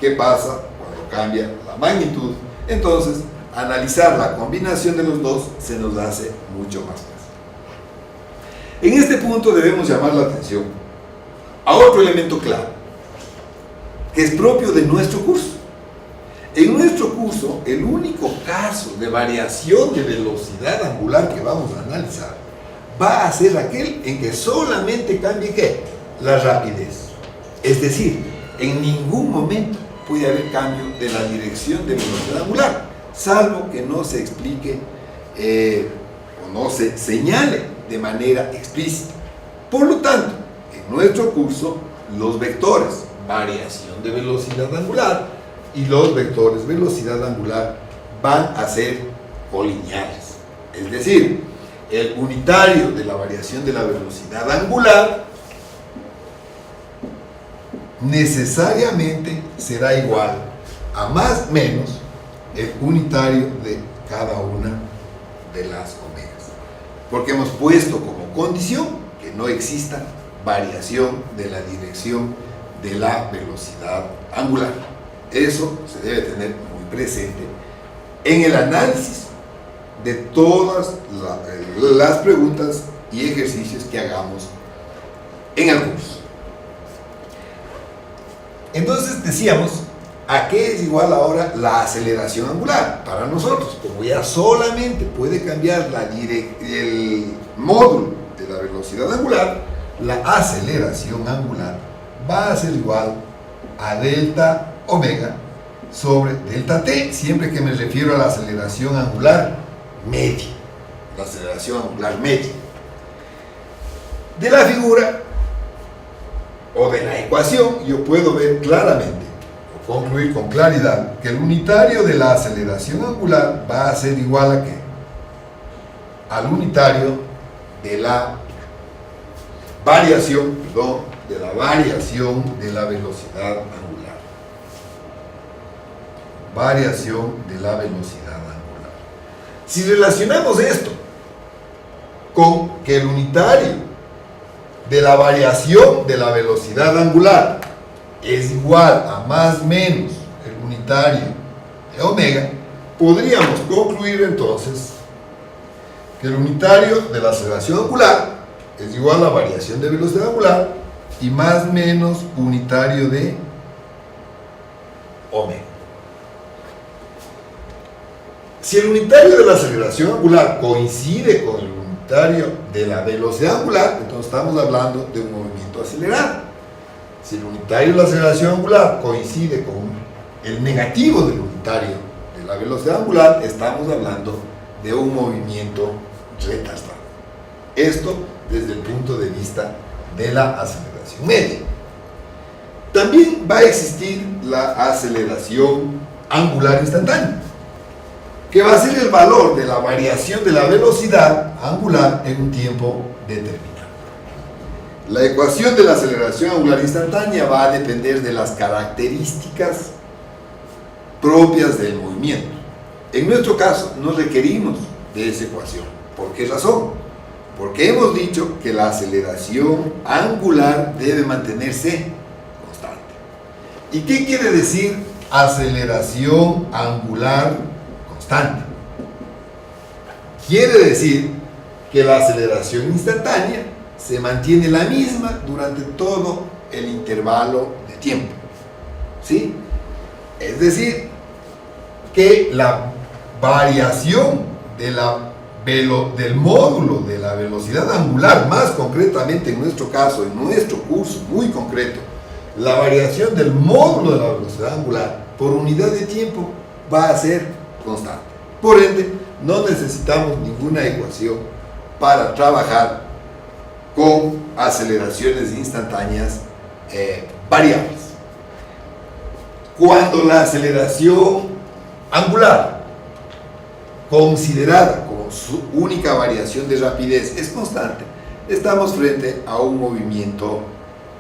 ¿Qué pasa cuando cambia la magnitud? Entonces, analizar la combinación de los dos se nos hace mucho más fácil. En este punto debemos llamar la atención a otro elemento clave, que es propio de nuestro curso. En nuestro curso, el único caso de variación de velocidad angular que vamos a analizar va a ser aquel en que solamente cambie ¿qué? La rapidez. Es decir, en ningún momento puede haber cambio de la dirección de velocidad angular, salvo que no se explique o no se señale de manera explícita. Por lo tanto, en nuestro curso, los vectores variación de velocidad angular y los vectores velocidad angular van a ser colineales. Es decir, el unitario de la variación de la velocidad angular necesariamente será igual a más o menos el unitario de cada una de las omegas. Porque hemos puesto como condición que no exista variación de la dirección de la velocidad angular. Eso se debe tener muy presente en el análisis de todas las preguntas y ejercicios que hagamos en el curso. Entonces decíamos, ¿a qué es igual ahora la aceleración angular? Para nosotros, como ya solamente puede cambiar el módulo de la velocidad angular, la aceleración angular va a ser igual a delta omega sobre delta t, siempre que me refiero a la aceleración angular media. La aceleración angular media. De la figura o de la ecuación, yo puedo ver claramente o concluir con claridad que el unitario de la aceleración angular va a ser igual a ¿qué? Al unitario de la variación, de la velocidad angular. Variación de la velocidad angular. Si relacionamos esto con que el unitario de la variación de la velocidad angular es igual a más o menos el unitario de omega, podríamos concluir entonces que el unitario de la aceleración angular es igual a la variación de velocidad angular y más o menos unitario de omega. Si el unitario de la aceleración angular coincide con el unitario de la velocidad angular, entonces estamos hablando de un movimiento acelerado. Si el unitario de la aceleración angular coincide con el negativo del unitario de la velocidad angular, estamos hablando de un movimiento retardado. Esto desde el punto de vista de la aceleración media. También va a existir la aceleración angular instantánea, que va a ser el valor de la variación de la velocidad angular en un tiempo determinado. La ecuación de la aceleración angular instantánea va a depender de las características propias del movimiento. En nuestro caso, no requerimos de esa ecuación. ¿Por qué razón? Porque hemos dicho que la aceleración angular debe mantenerse constante. ¿Y qué quiere decir aceleración angular constante? Quiere decir que la aceleración instantánea se mantiene la misma durante todo el intervalo de tiempo. ¿Sí? Es decir, que la variación del módulo de la velocidad angular, más concretamente en nuestro caso, en nuestro curso muy concreto, la variación del módulo de la velocidad angular por unidad de tiempo va a ser constante. Por ende, no necesitamos ninguna ecuación para trabajar con aceleraciones instantáneas variables. Cuando la aceleración angular, considerada como su única variación de rapidez, es constante, estamos frente a un movimiento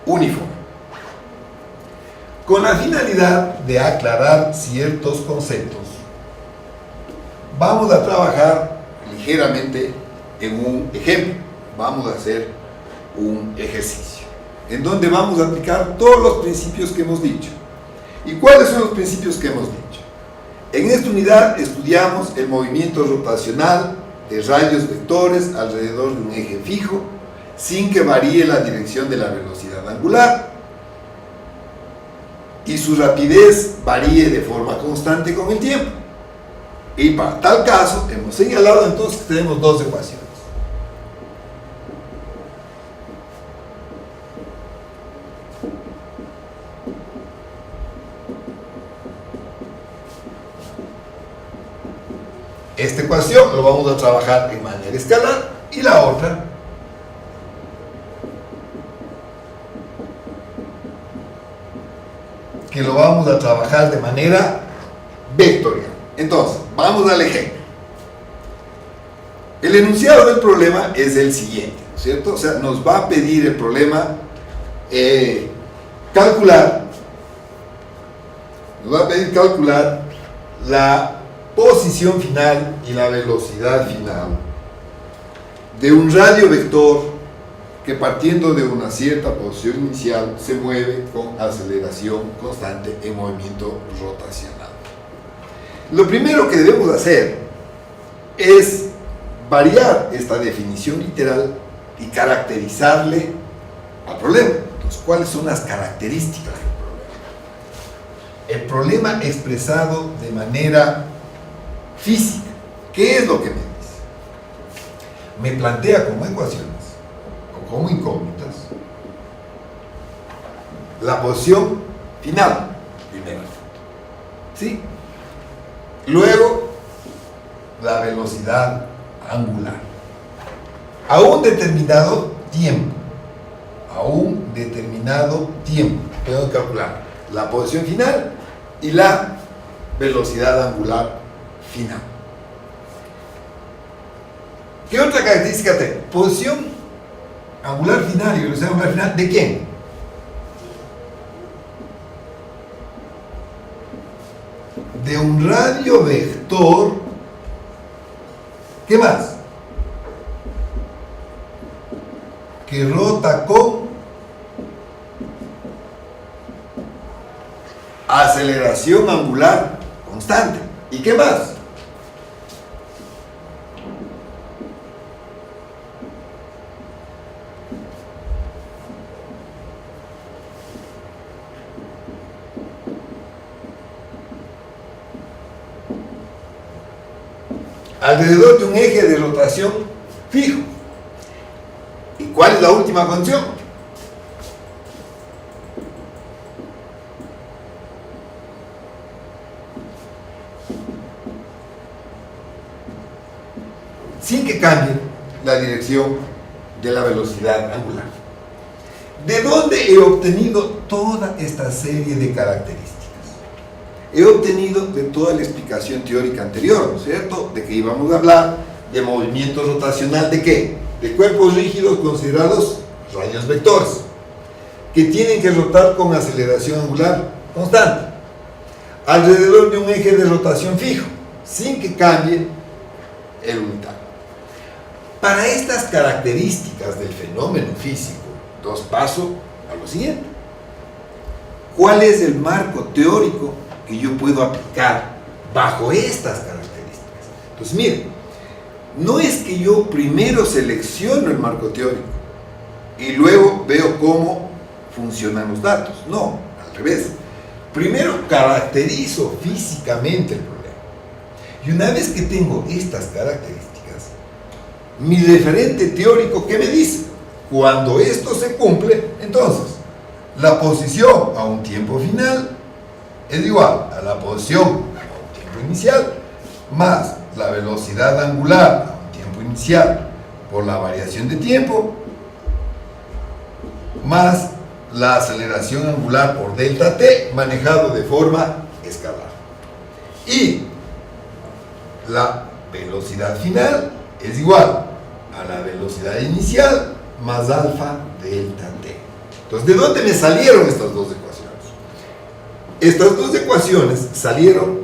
uniforme. Con la finalidad de aclarar ciertos conceptos, vamos a trabajar ligeramente en un ejemplo. Vamos a hacer un ejercicio en donde vamos a aplicar todos los principios que hemos dicho. ¿Y cuáles son los principios que hemos dicho? En esta unidad estudiamos el movimiento rotacional de rayos vectores alrededor de un eje fijo, sin que varíe la dirección de la velocidad angular y su rapidez varíe de forma constante con el tiempo. Y para tal caso, hemos señalado entonces que tenemos dos ecuaciones. Esta ecuación lo vamos a trabajar en manera escalar y la otra que lo vamos a trabajar de manera vectorial. Entonces, vamos al ejemplo. El enunciado del problema es el siguiente, ¿cierto? O sea, nos va a pedir el problema calcular la posición final y la velocidad final de un radio vector que, partiendo de una cierta posición inicial, se mueve con aceleración constante en movimiento rotacional. Lo primero que debemos hacer es variar esta definición literal y caracterizarle al problema. Entonces, ¿cuáles son las características del problema? El problema expresado de manera física. ¿Qué es lo que me dice? Me plantea como ecuaciones o como incógnitas la posición final, primero, ¿sí? Luego, la velocidad angular a un determinado tiempo. Tengo que calcular la posición final y la velocidad angular final. ¿Qué otra característica tengo? Posición angular final y velocidad angular final, ¿de quién? De un radio vector. ¿Qué más? Que rota con aceleración angular constante. ¿Y qué más? Alrededor de un eje de rotación fijo. ¿Y cuál es la última condición? Sin que cambie la dirección de la velocidad angular. ¿De dónde he obtenido toda esta serie de características? He obtenido de toda la explicación teórica anterior, ¿no es cierto? De que íbamos a hablar de movimiento rotacional, ¿de qué? De cuerpos rígidos considerados rayos vectores, que tienen que rotar con aceleración angular constante, alrededor de un eje de rotación fijo, sin que cambie el unitario. Para estas características del fenómeno físico, paso a lo siguiente. ¿Cuál es el marco teórico que yo puedo aplicar bajo estas características? Entonces, miren, no es que yo primero selecciono el marco teórico y luego veo cómo funcionan los datos. No, al revés. Primero caracterizo físicamente el problema. Y una vez que tengo estas características, mi referente teórico, ¿qué me dice? Cuando esto se cumple, entonces, la posición a un tiempo final es igual a la posición a un tiempo inicial más la velocidad angular a un tiempo inicial por la variación de tiempo más la aceleración angular por delta t manejado de forma escalar. Y la velocidad final es igual a la velocidad inicial más alfa delta t. Entonces, ¿de dónde me salieron estas dos ecuaciones? Estas dos ecuaciones salieron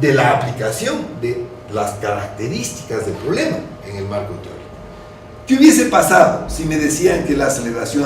de la aplicación de las características del problema en el marco teórico. ¿Qué hubiese pasado si me decían que la aceleración